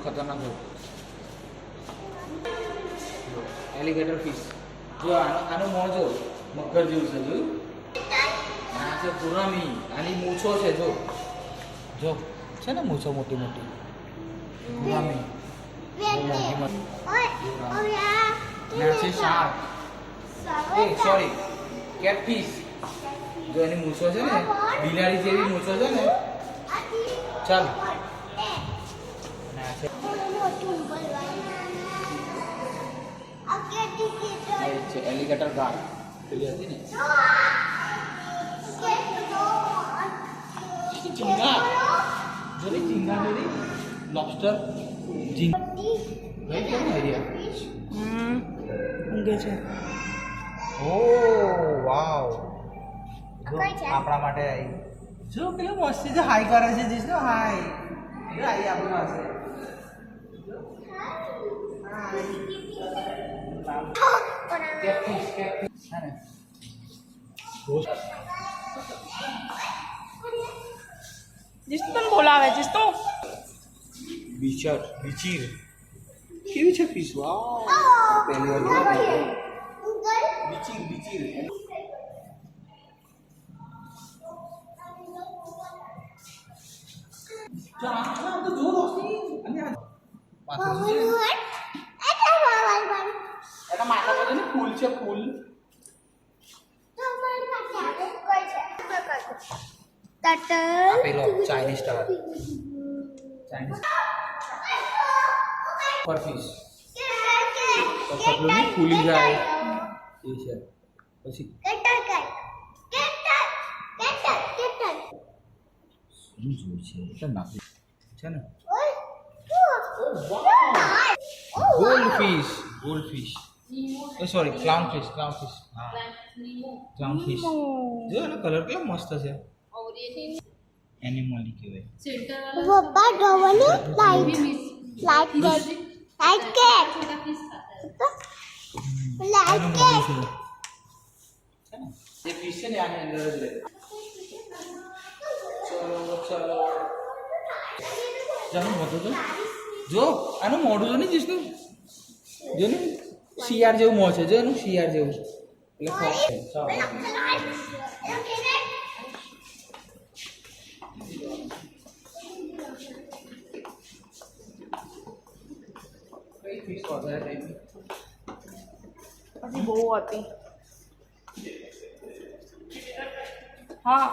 ખતરનાક હોય. એલિગેટર ફિશ જો આનો મોં જો મગર જેવું છે જોયું. આ છે પુરામી. આની મૂછો છે જો જો છે ને મૂછો મોટી મોટી. પુરામી ના છે શાર્ક. Sorry catfish. જો એની મૂછો છે ને બિલાડી જેવી મૂછો છે ને. ચાલ ના છે એલિગેટર ગાર્ડ પેલી હતી ને ઝીંગા. જો ને ઝીંગા જોડી લોબસ્ટર ઝીંગા ભાઈ કેમ આઈડિયા ઊંઘે છે. ઓ વાવ આપણા માટે આવી. જો પેલું મસ્તી જો હાઈ કરે છે જીસ નો હાઈ આવી આપણી પાસે. કેટફિશ કેટફિશ છે ને જીસ્તુ તને બોલાવે. જીસ્તુ બીચર બીચીર કેવી છે ફિશ. વાવ પહેલી વાર બીચીર બીચીર. તો જો રોશની અને એના માથા પર ને ફૂલ છે ફૂલ. પેલો ચાઇનીઝ સ્ટાર ચાઇનીઝ પર ફિશ તો પતલું નહીં ફૂલી જાય એ છે. પછી શું જોઈ છે એટલે નાખી છે ને gold fish sorry clown fish હા ક્લાઉન ફિશ. જો એનો કલર કેટલો મસ્ત છે. એનિમલ કહેવાય. પપ્પા ડોવાની લાઈટ લાઈટ કે લાઈટ કે ये फिश से आने अंदर ले. चलो चलो જાનું મોટું તો જો આનું મોઢું જો ને જીસનું જો ને શિયાળ જેવું મોં છે જો એનું શિયાળ જેવું એટલે ફોક્સ છે. કઈ ફિશ વધારે થઈ હજી બહુ હતી. હા